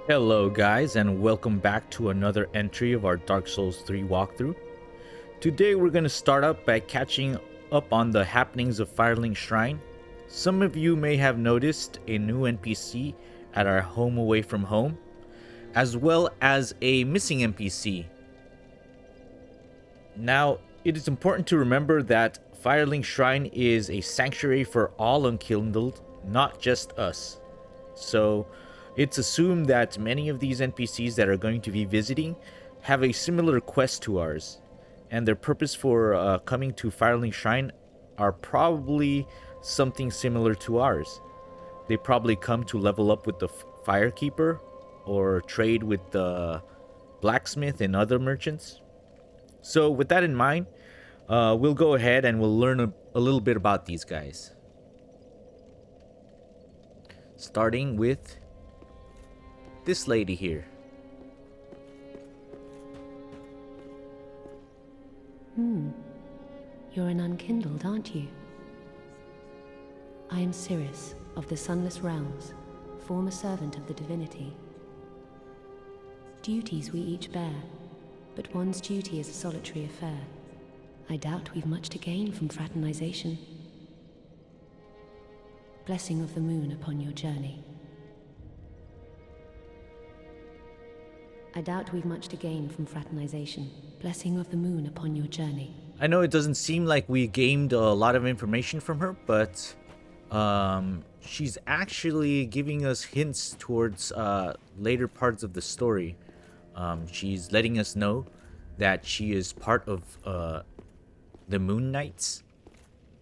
Hello guys, and welcome back to another entry of our Dark Souls 3 walkthrough. Today we're going to start up by catching up on the happenings of Firelink Shrine. Some of you may have noticed a new NPC at our home away from home, as well as a missing NPC. Now, it is important to remember that Firelink Shrine is a sanctuary for all unkindled, not just us. So, it's assumed that many of these NPCs that are going to be visiting have a similar quest to ours, and their purpose for coming to Firelink Shrine are probably something similar to ours. They probably come to level up with the Firekeeper or trade with the blacksmith and other merchants. So with that in mind, we'll go ahead and we'll learn a little bit about these guys. Starting with this lady here. You're an unkindled, aren't you? I am Cirrus, of the Sunless Realms, former servant of the divinity. Duties we each bear, but one's duty is a solitary affair. I doubt we've much to gain from fraternization. Blessing of the moon upon your journey. I doubt we've much to gain from fraternization. Blessing of the moon upon your journey. I know it doesn't seem like we gained a lot of information from her, but she's actually giving us hints towards later parts of the story. She's letting us know that she is part of the Moon Knights,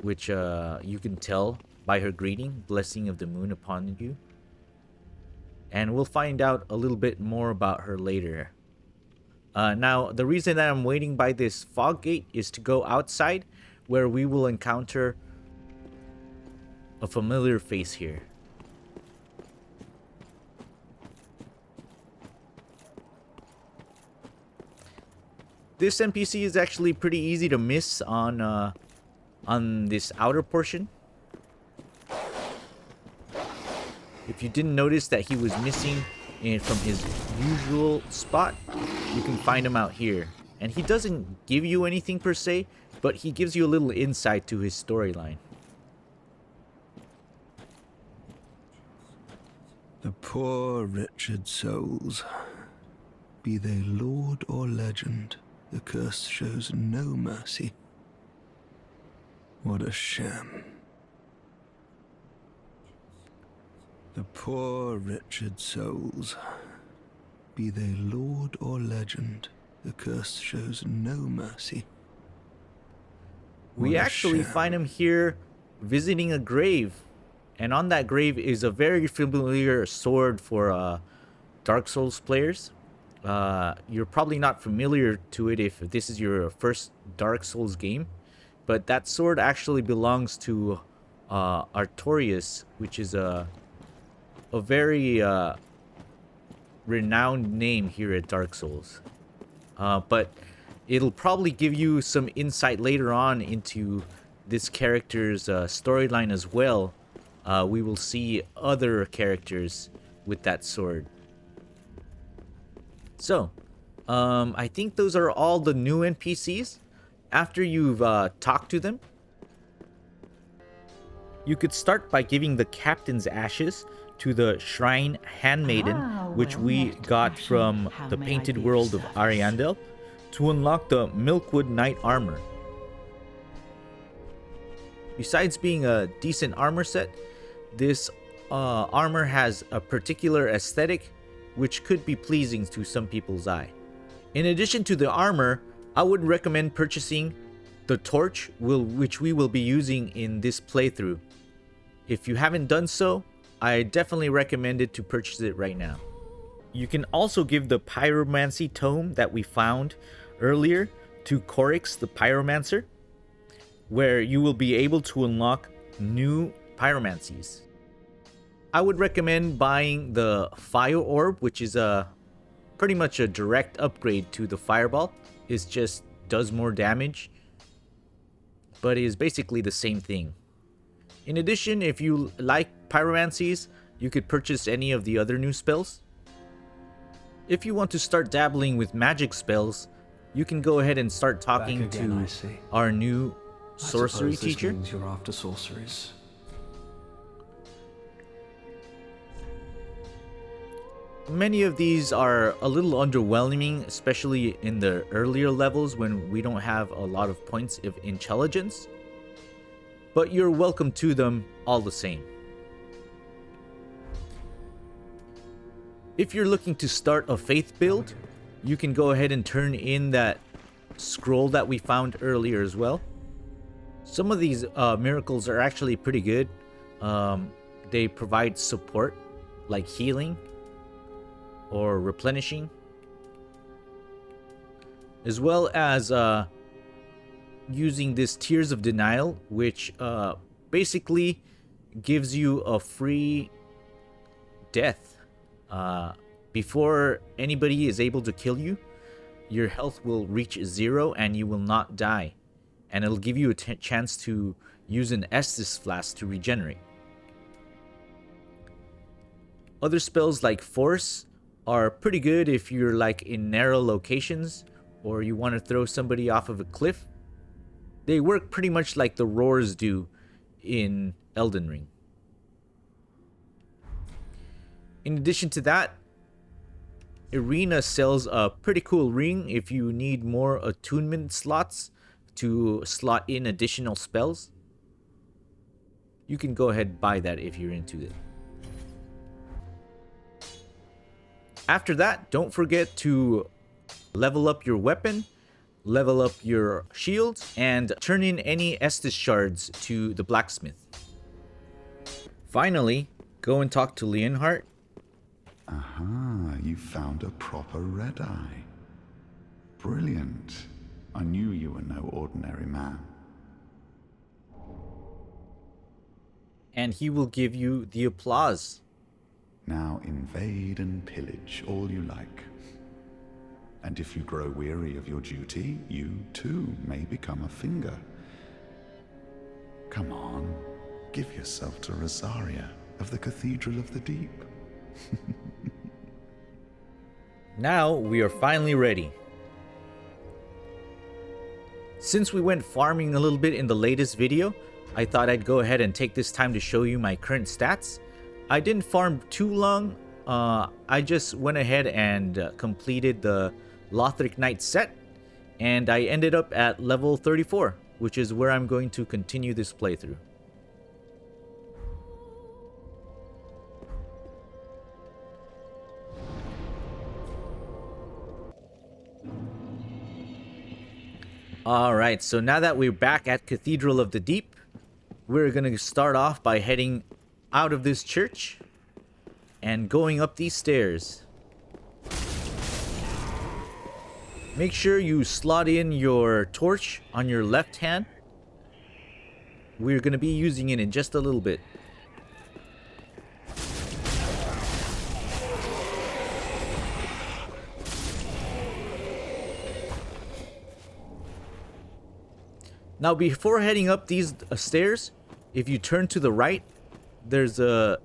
which you can tell by her greeting, blessing of the moon upon you. And we'll find out a little bit more about her later. Now, the reason that I'm waiting by this fog gate is to go outside, where we will encounter a familiar face here. This NPC is actually pretty easy to miss on this outer portion. If you didn't notice that he was missing from his usual spot, you can find him out here. And he doesn't give you anything per se, but he gives you a little insight to his storyline. The poor wretched souls, be they lord or legend, the curse shows no mercy. What a sham. The poor wretched souls, be they lord or legend, the curse shows no mercy. We actually find him here visiting a grave, and on that grave is a very familiar sword for Dark Souls players. You're probably not familiar to it if this is your first Dark Souls game, but that sword actually belongs to Artorias, which is a very renowned name here at Dark Souls. But it'll probably give you some insight later on into this character's storyline as well. We will see other characters with that sword. So, I think those are all the new NPCs. After you've talked to them, you could start by giving the captain's ashes to the Shrine Handmaiden, which we got from the Painted World of Ariandel, to unlock the Milkwood Knight armor. Besides being a decent armor set, this armor has a particular aesthetic which could be pleasing to some people's eye. In addition to the armor, I would recommend purchasing the torch, which we will be using in this playthrough. If you haven't done so, I definitely recommend it to purchase it right now. You can also give the Pyromancy Tome that we found earlier to Korix the Pyromancer, where you will be able to unlock new pyromancies. I would recommend buying the Fire Orb, which is pretty much a direct upgrade to the Fireball. It just does more damage, but is basically the same thing. In addition, if you like pyromancies, you could purchase any of the other new spells. If you want to start dabbling with magic spells, you can go ahead and start talking to our new sorcery teacher. This means you're after sorceries. Many of these are a little underwhelming, especially in the earlier levels when we don't have a lot of points of intelligence. But you're welcome to them all the same. If you're looking to start a faith build, you can go ahead and turn in that scroll that we found earlier as well. Some of these miracles are actually pretty good. They provide support like healing or replenishing, as well as using this Tears of Denial, which basically gives you a free death. Before anybody is able to kill you, your health will reach 0 and you will not die. And it'll give you a chance to use an Estus flask to regenerate. Other spells like Force are pretty good if you're like in narrow locations or you want to throw somebody off of a cliff. They work pretty much like the roars do in Elden Ring. In addition to that, Arena sells a pretty cool ring if you need more attunement slots to slot in additional spells. You can go ahead and buy that if you're into it. After that, don't forget to level up your weapon, level up your shield, and turn in any Estus shards to the blacksmith. Finally, go and talk to Leonhardt. Aha, you found a proper red eye. Brilliant. I knew you were no ordinary man. And he will give you the applause. Now invade and pillage all you like. And if you grow weary of your duty, you too may become a finger. Come on, give yourself to Rosaria of the Cathedral of the Deep. Now we are finally ready. Since we went farming a little bit in the latest video, I thought I'd go ahead and take this time to show you my current stats. I didn't farm too long. I just went ahead and completed the Lothric Knight set, and I ended up at level 34, which is where I'm going to continue this playthrough. Alright, so now that we're back at Cathedral of the Deep, we're going to start off by heading out of this church and going up these stairs. Make sure you slot in your torch on your left hand. We're going to be using it in just a little bit. Now, before heading up these stairs, if you turn to the right, there's a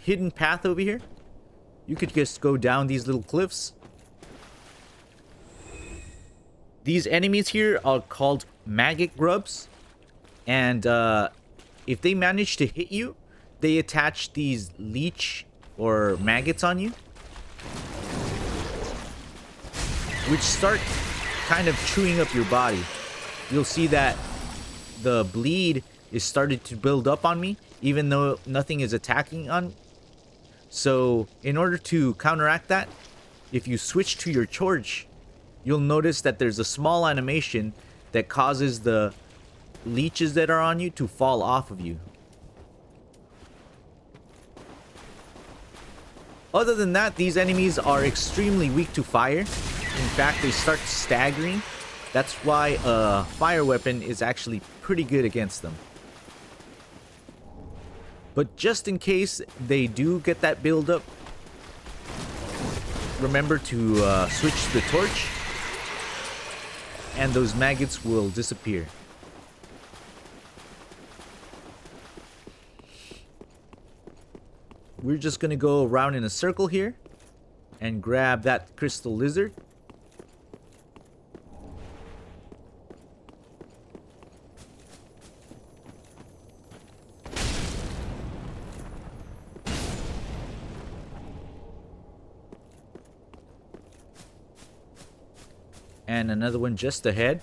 hidden path over here. You could just go down these little cliffs. These enemies here are called maggot grubs. And if they manage to hit you, they attach these leech or maggots on you, which start kind of chewing up your body. You'll see that the bleed is started to build up on me, even though nothing is attacking on. So in order to counteract that, if you switch to your torch, you'll notice that there's a small animation that causes the leeches that are on you to fall off of you. Other than that, these enemies are extremely weak to fire. In fact, they start staggering. That's why a fire weapon is actually pretty good against them. But just in case they do get that build up, remember to switch to the torch, and those maggots will disappear. We're just gonna go around in a circle here. and grab that crystal lizard. And another one just ahead.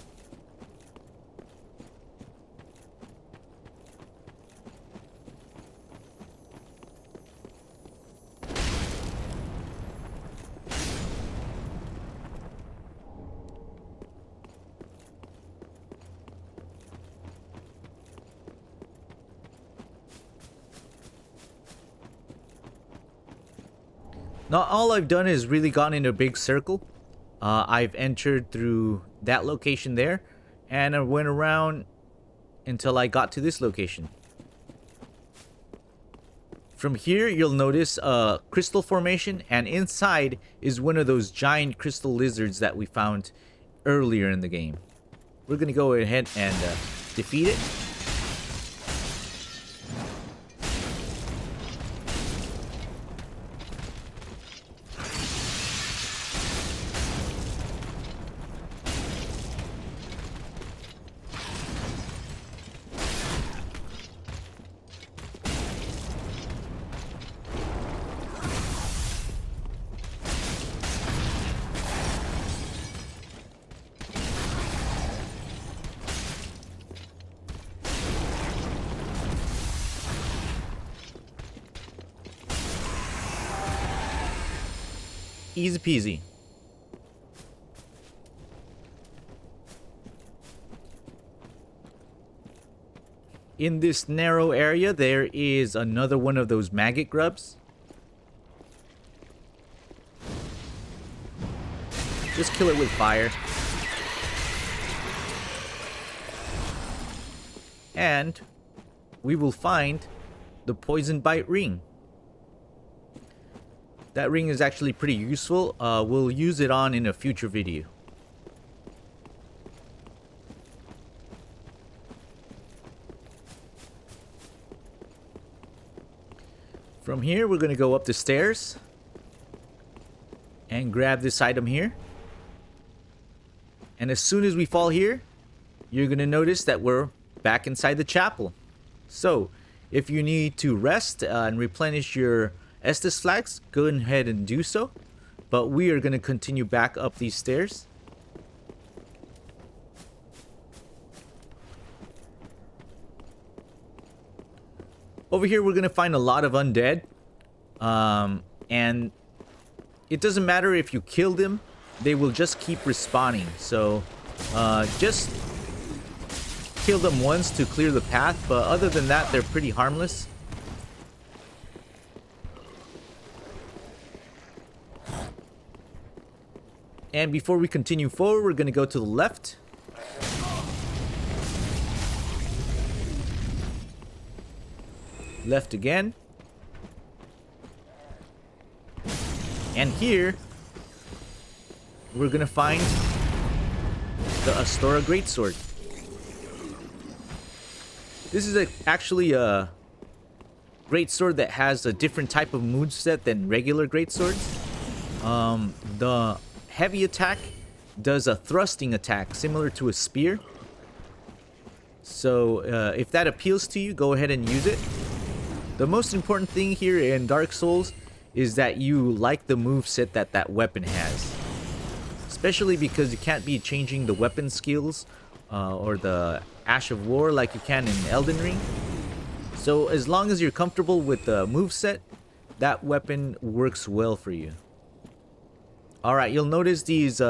Now all I've done is really gone in a big circle. I've entered through that location there, and I went around until I got to this location. From here, you'll notice a crystal formation, and inside is one of those giant crystal lizards that we found earlier in the game. We're gonna go ahead and defeat it. Easy peasy. In this narrow area, there is another one of those maggot grubs. Just kill it with fire. And we will find the poison bite ring. That ring is actually pretty useful. We'll use it on in a future video. From here, we're going to go up the stairs and grab this item here. And as soon as we fall here, you're going to notice that we're back inside the chapel. So, if you need to rest and replenish your Estus flags, go ahead and do so. But we are going to continue back up these stairs. Over here, we're going to find a lot of undead. And it doesn't matter if you kill them, they will just keep respawning. So, just kill them once to clear the path. But other than that, they're pretty harmless. And before we continue forward, we're going to go to the left. Left again. And here, we're going to find the Astora Greatsword. This is actually a greatsword that has a different type of moveset than regular greatswords. The heavy attack does a thrusting attack similar to a spear. So if that appeals to you, go ahead and use it. The most important thing here in Dark Souls is that you like the moveset that that weapon has. Especially because you can't be changing the weapon skills or the Ash of War like you can in Elden Ring. So as long as you're comfortable with the moveset, that weapon works well for you. Alright, you'll notice these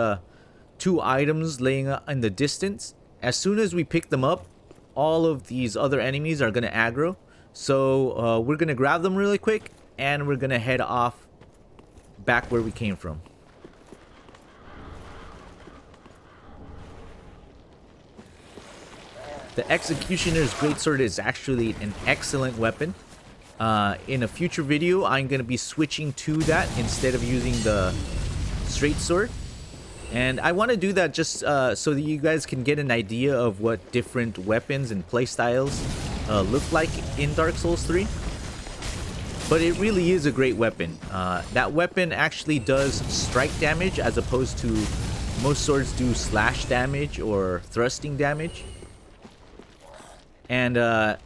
two items laying in the distance. As soon as we pick them up, all of these other enemies are going to aggro. So we're going to grab them really quick, and we're going to head off back where we came from. The Executioner's Greatsword is actually an excellent weapon. In a future video, I'm going to be switching to that instead of using the straight sword. And I want to do that just so that you guys can get an idea of what different weapons and playstyles look like in Dark Souls 3. but it really is a great weapon. That weapon actually does strike damage as opposed to most swords do slash damage or thrusting damage. And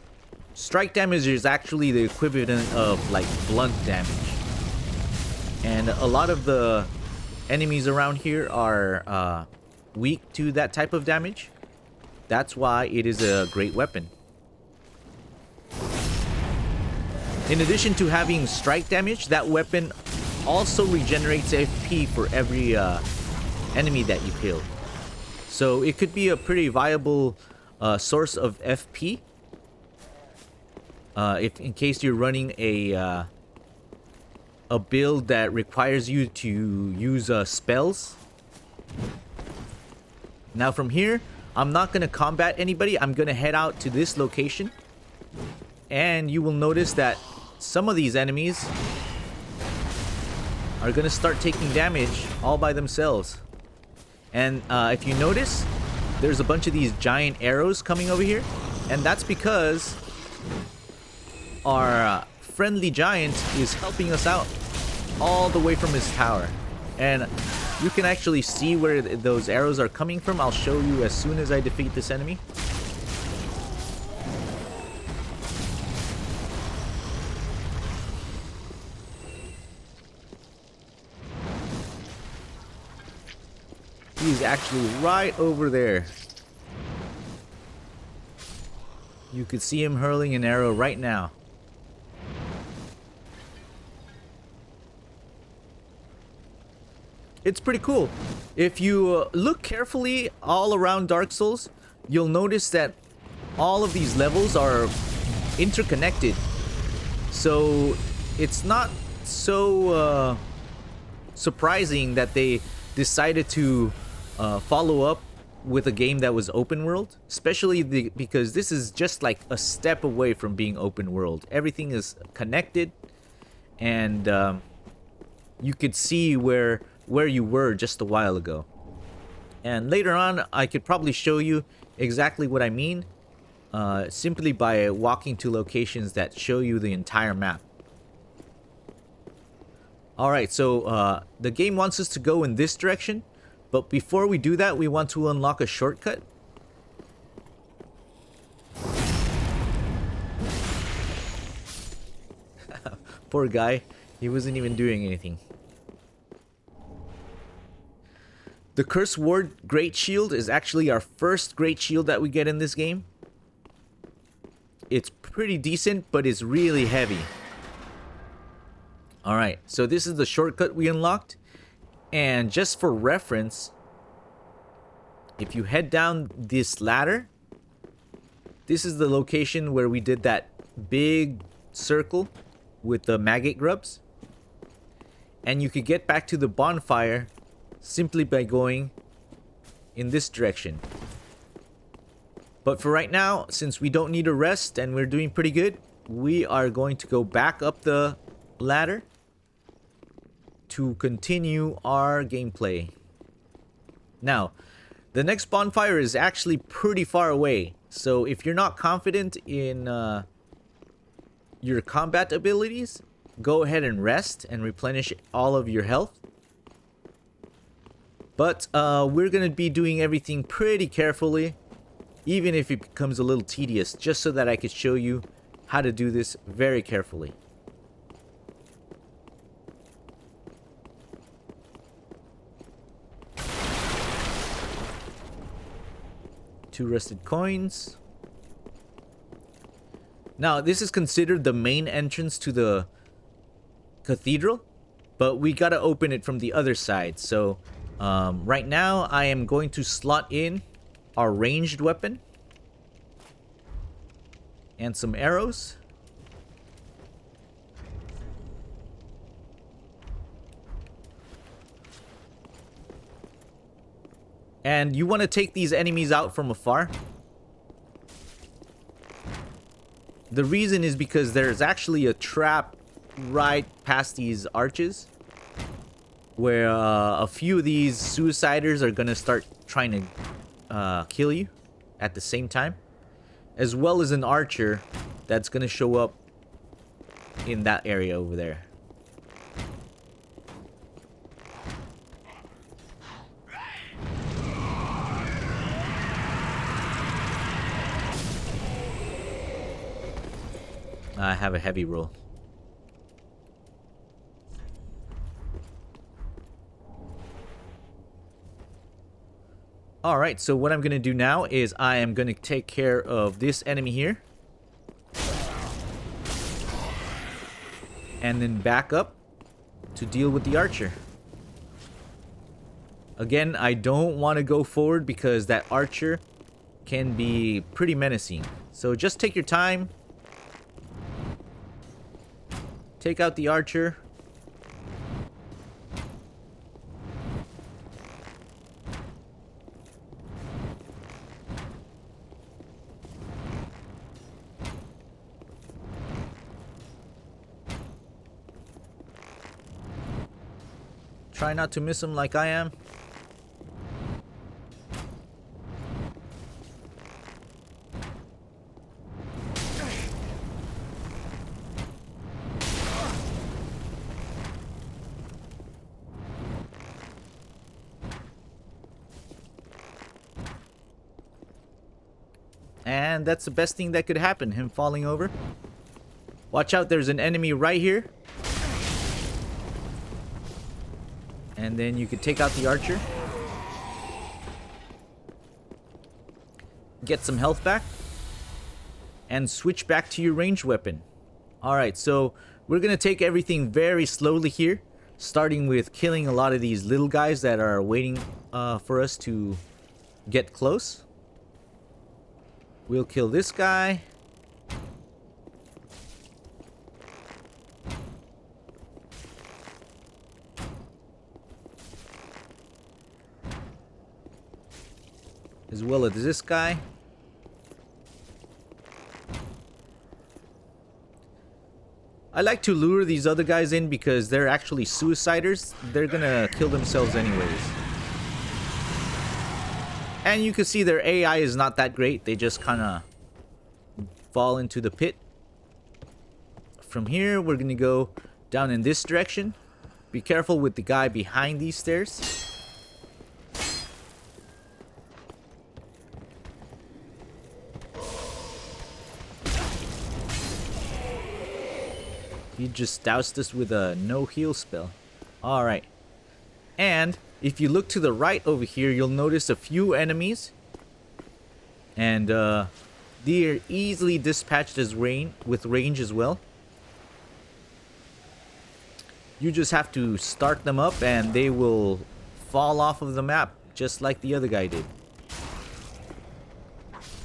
strike damage is actually the equivalent of like blunt damage. And a lot of the enemies around here are weak to that type of damage. That's why it is a great weapon. In addition to having strike damage, that weapon also regenerates FP for every enemy that you kill. So it could be a pretty viable source of FP. If in case you're running a build that requires you to use spells. Now from here, I'm not gonna combat anybody. I'm gonna head out to this location, and you will notice that some of these enemies are gonna start taking damage all by themselves. And if you notice, there's a bunch of these giant arrows coming over here, and that's because our friendly giant is helping us out all the way from his tower. And you can actually see where those arrows are coming from. I'll show you as soon as I defeat this enemy. He's actually right over there. You could see him hurling an arrow right now. It's pretty cool. If you look carefully all around Dark Souls, you'll notice that all of these levels are interconnected. So it's not so surprising that they decided to follow up with a game that was open world, especially because this is just like a step away from being open world. Everything is connected, and you could see where you were just a while ago. And later on, I could probably show you exactly what I mean, simply by walking to locations that show you the entire map. Alright, so the game wants us to go in this direction, but before we do that, we want to unlock a shortcut. Poor guy, he wasn't even doing anything. The Curse Ward Great Shield is actually our first Great Shield that we get in this game. It's pretty decent, but it's really heavy. Alright, so this is the shortcut we unlocked. And just for reference, if you head down this ladder, this is the location where we did that big circle with the maggot grubs. And you could get back to the bonfire simply by going in this direction. But for right now, since we don't need a rest and we're doing pretty good, we are going to go back up the ladder to continue our gameplay. Now, the next bonfire is actually pretty far away, so if you're not confident in your combat abilities, go ahead and rest and replenish all of your health. But we're gonna be doing everything pretty carefully, even if it becomes a little tedious, just so that I could show you how to do this very carefully. Two rusted coins. Now, this is considered the main entrance to the cathedral, but we gotta open it from the other side. So right now, I am going to slot in our ranged weapon and some arrows. And you want to take these enemies out from afar. The reason is because there's actually a trap right past these arches, where a few of these suiciders are gonna start trying to kill you at the same time, as well as an archer that's gonna show up in that area over there. I have a heavy roll. Alright, so what I'm going to do now is I am going to take care of this enemy here. And then back up to deal with the archer. Again, I don't want to go forward because that archer can be pretty menacing. So just take your time. Take out the archer. Try not to miss him like I am. And that's the best thing that could happen, him falling over. Watch out, there's an enemy right here. And then you could take out the archer. Get some health back. And switch back to your ranged weapon. Alright, so we're going to take everything very slowly here. Starting with killing a lot of these little guys that are waiting for us to get close. We'll kill this guy. As well as this guy. I like to lure these other guys in because they're actually suiciders. They're gonna kill themselves anyways. And you can see their AI is not that great. They just kind of fall into the pit. From here, we're gonna go down in this direction. Be careful with the guy behind these stairs. He just doused us with a no heal spell. Alright. And if you look to the right over here, you'll notice a few enemies. And they are easily dispatched as with range as well. You just have to start them up and they will fall off of the map, just like the other guy did.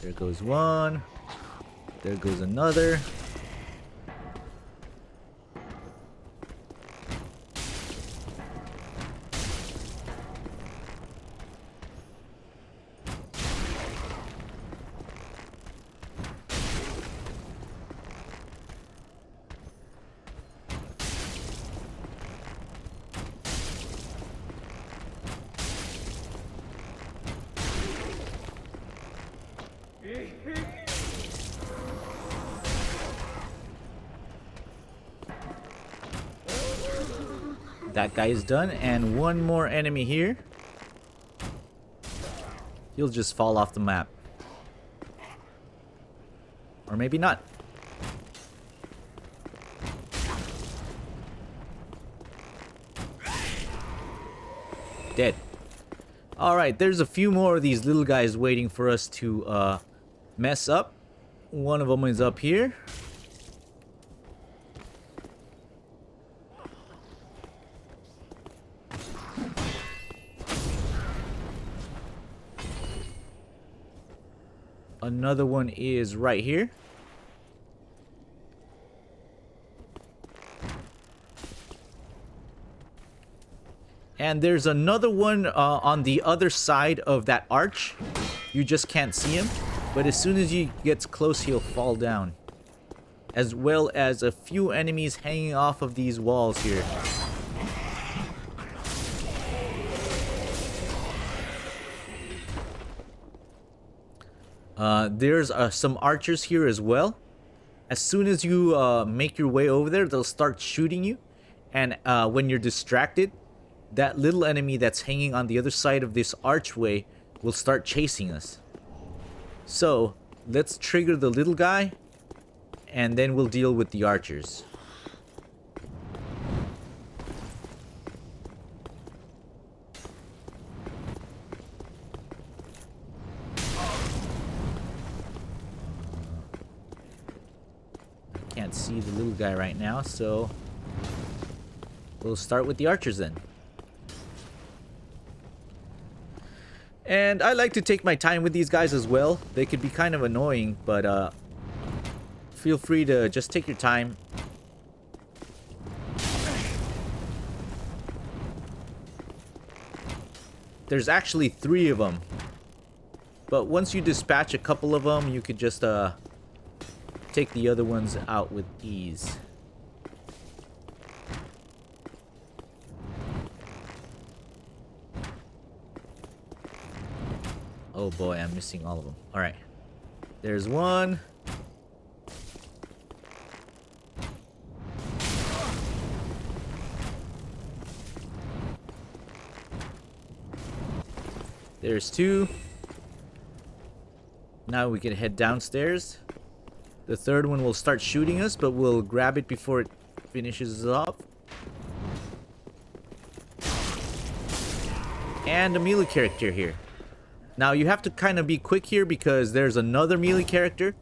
There goes one. There goes another. That guy is done, and one more enemy here. He'll just fall off the map. Or maybe not. Dead. Alright, there's a few more of these little guys waiting for us to mess up. One of them is up here. Another one is right here. And there's another one on the other side of that arch. You just can't see him. But as soon as he gets close, he'll fall down. As well as a few enemies hanging off of these walls here. There's some archers here as well. As soon as you make your way over there, they'll start shooting you. And when you're distracted, that little enemy that's hanging on the other side of this archway will start chasing us. So let's trigger the little guy, and then we'll deal with the archers. Can't see the little guy right now, so we'll start with the archers then. And I like to take my time with these guys as well. They could be kind of annoying, but feel free to just take your time. There's actually 3 of them, but once you dispatch a couple of them, you could just take the other ones out with ease. Oh boy, I'm missing all of them. Alright. There's one. There's 2. Now we can head downstairs. The 3rd one will start shooting us, but we'll grab it before it finishes off. And a melee character here. Now you have to kind of be quick here because there's another melee character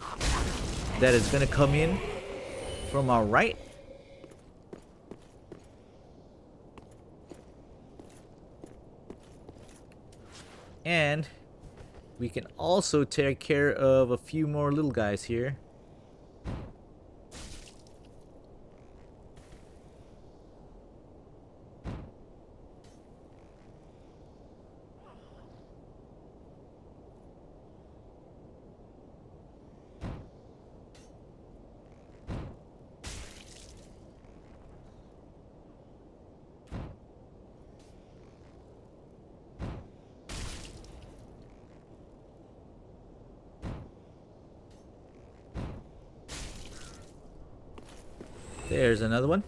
that is going to come in from our right. And we can also take care of a few more little guys here. There's another one.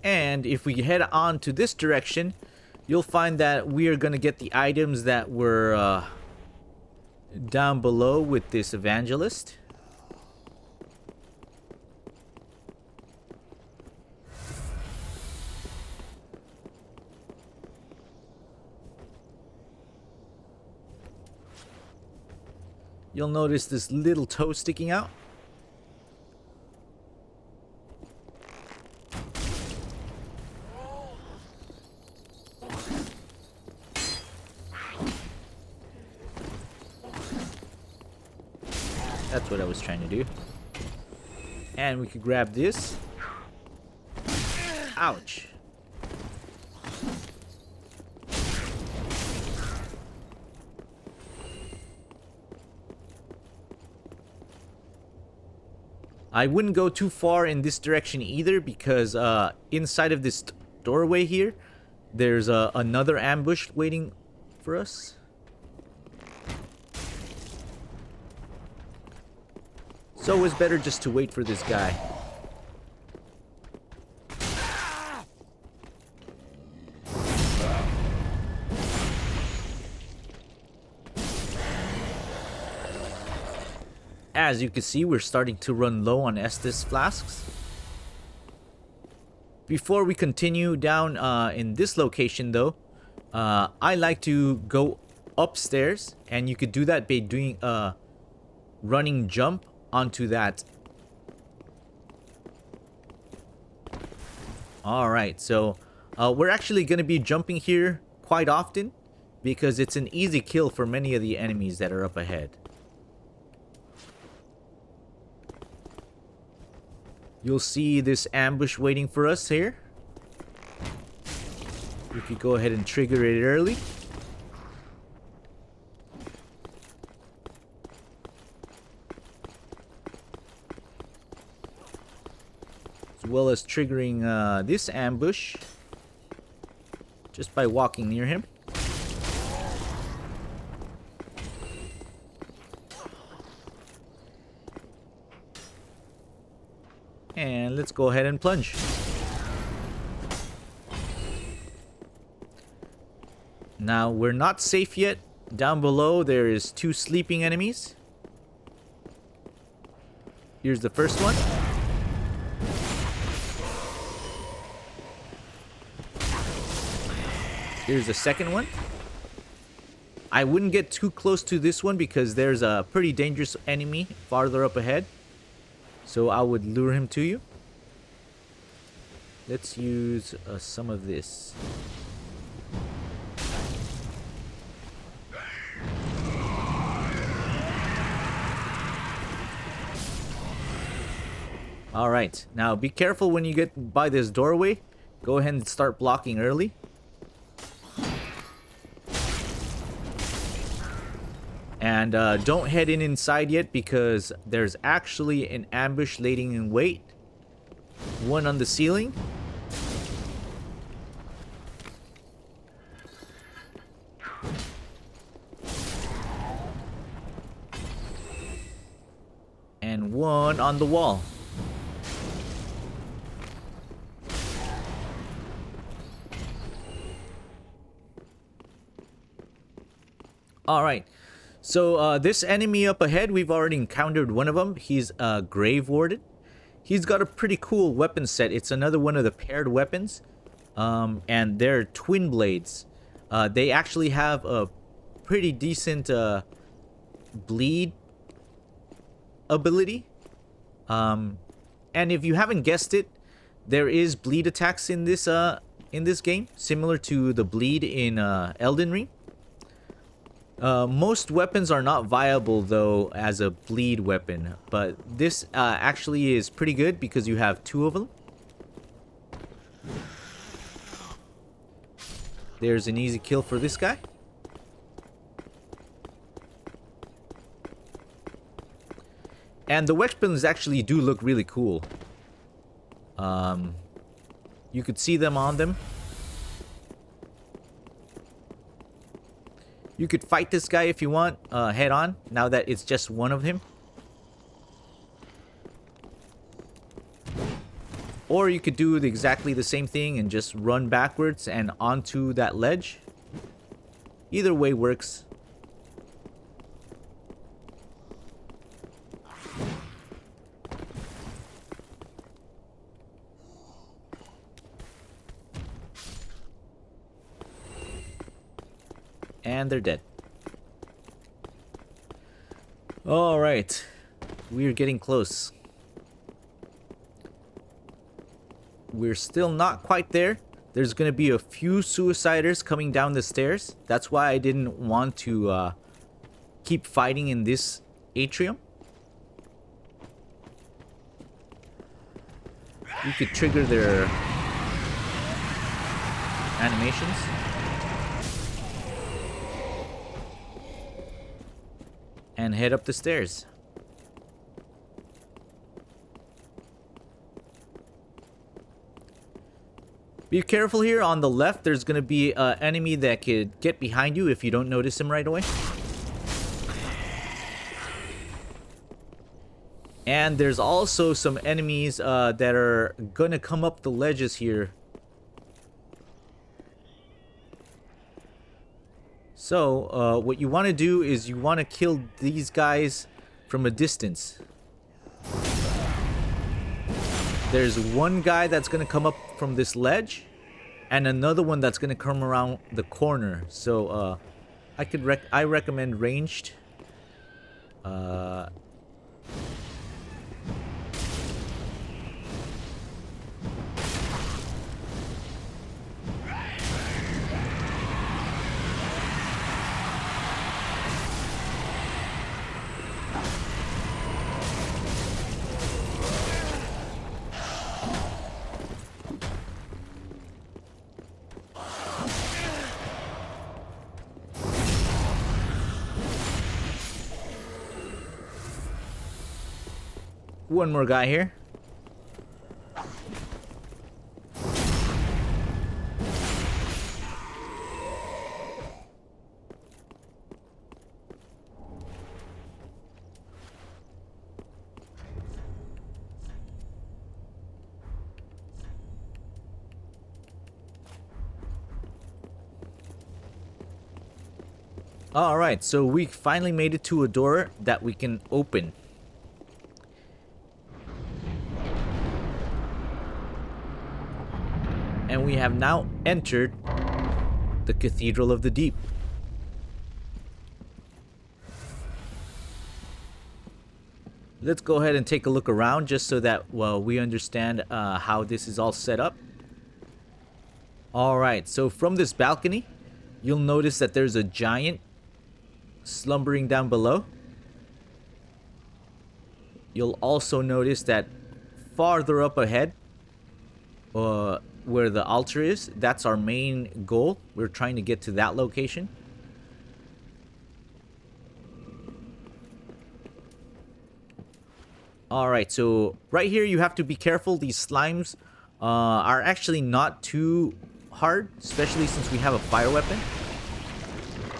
And if we head on to this direction, you'll find that we are going to get the items that were down below with this evangelist. You'll notice this little toe sticking out. That's what I was trying to do. And we could grab this. Ouch. I wouldn't go too far in this direction either because inside of this doorway here, there's another ambush waiting for us. So it's better just to wait for this guy. As you can see, we're starting to run low on Estus flasks. Before we continue down in this location though, I like to go upstairs, and you could do that by doing a running jump onto that. Alright, so we're actually going to be jumping here quite often because it's an easy kill for many of the enemies that are up ahead. You'll see this ambush waiting for us here. We could go ahead and trigger it early. As well as triggering this ambush just by walking near him. go ahead and plunge. Now, we're not safe yet. Down below, there is 2 sleeping enemies. Here's the first one. Here's the second one. I wouldn't get too close to this one because there's a pretty dangerous enemy farther up ahead. So I would lure him to you. Let's use some of this. Alright, now be careful when you get by this doorway. Go ahead and start blocking early. And don't head inside yet because there's actually an ambush laying in wait. One on the ceiling. And one on the wall. Alright. So, this enemy up ahead, we've already encountered one of them. He's a Grave Warden. He's got a pretty cool weapon set. It's another one of the paired weapons. And they're twin blades. They actually have a pretty decent bleed ability. And if you haven't guessed it, there is bleed attacks in this game, similar to the bleed in Elden Ring. Most weapons are not viable though as a bleed weapon, but this actually is pretty good because you have 2 of them. There's an easy kill for this guy. And the weapons actually do look really cool. You could see them on them. You could fight this guy if you want, head on, now that it's just one of him. Or you could do exactly the same thing and just run backwards and onto that ledge. Either way works. And they're dead. Alright. We're getting close. We're still not quite there. There's gonna be a few suiciders coming down the stairs. That's why I didn't want to keep fighting in this atrium. You could trigger their animations. And head up the stairs. Be careful here. On the left, there's going to be an enemy that could get behind you if you don't notice him right away. And there's also some enemies that are going to come up the ledges here. So, what you want to do is you want to kill these guys from a distance. There's one guy that's going to come up from this ledge, and another one that's going to come around the corner. So, I recommend ranged. One more guy here. Alright, so we finally made it to a door that we can open. And we have now entered the Cathedral of the Deep. Let's go ahead and take a look around just so that, well, we understand how this is all set up. Alright, so from this balcony, you'll notice that there's a giant slumbering down below. You'll also notice that farther up ahead, where the altar is, that's our main goal. We're trying to get to that location. Alright, so right here you have to be careful. These slimes are actually not too hard, especially since we have a fire weapon.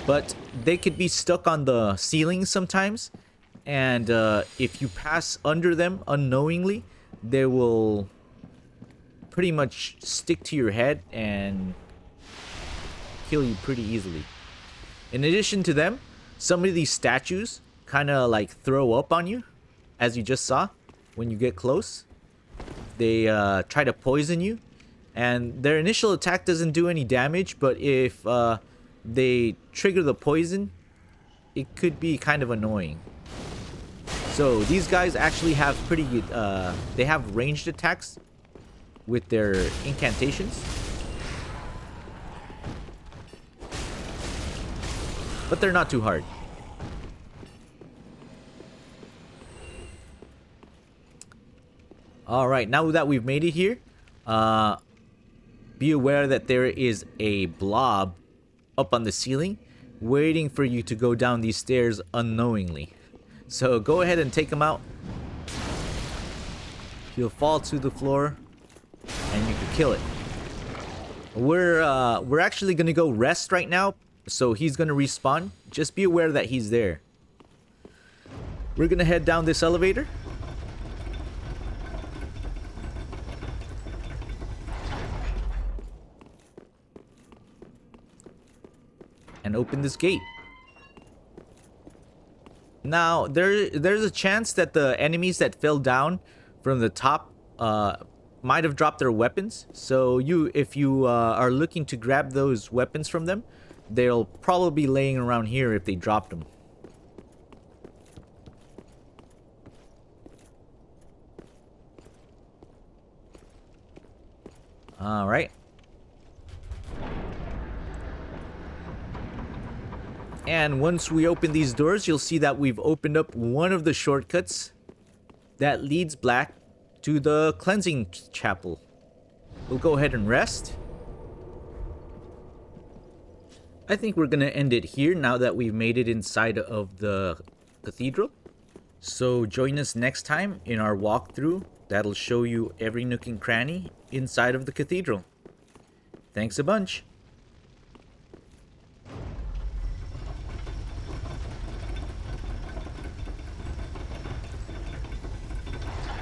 But they could be stuck on the ceiling sometimes. And if you pass under them unknowingly, they will pretty much stick to your head and kill you pretty easily. In addition to them, some of these statues kind of like throw up on you, as you just saw when you get close. They try to poison you, and their initial attack doesn't do any damage, but if they trigger the poison, it could be kind of annoying. So these guys actually have pretty good, they have ranged attacks with their incantations. But they're not too hard. Alright, now that we've made it here, be aware that there is a blob up on the ceiling waiting for you to go down these stairs unknowingly. So go ahead and take him out. He'll fall to the floor and you can kill it. We're actually gonna go rest right now, so he's gonna respawn. Just be aware that he's there. We're gonna head down this elevator. And open this gate. Now, there's a chance that the enemies that fell down from the top might have dropped their weapons. So if you are looking to grab those weapons from them, they'll probably be laying around here if they dropped them. Alright. And once we open these doors, you'll see that we've opened up one of the shortcuts that leads back to the cleansing chapel. We'll go ahead and rest. I think we're gonna end it here now that we've made it inside of the cathedral. So join us next time in our walkthrough that'll show you every nook and cranny inside of the cathedral. Thanks a bunch.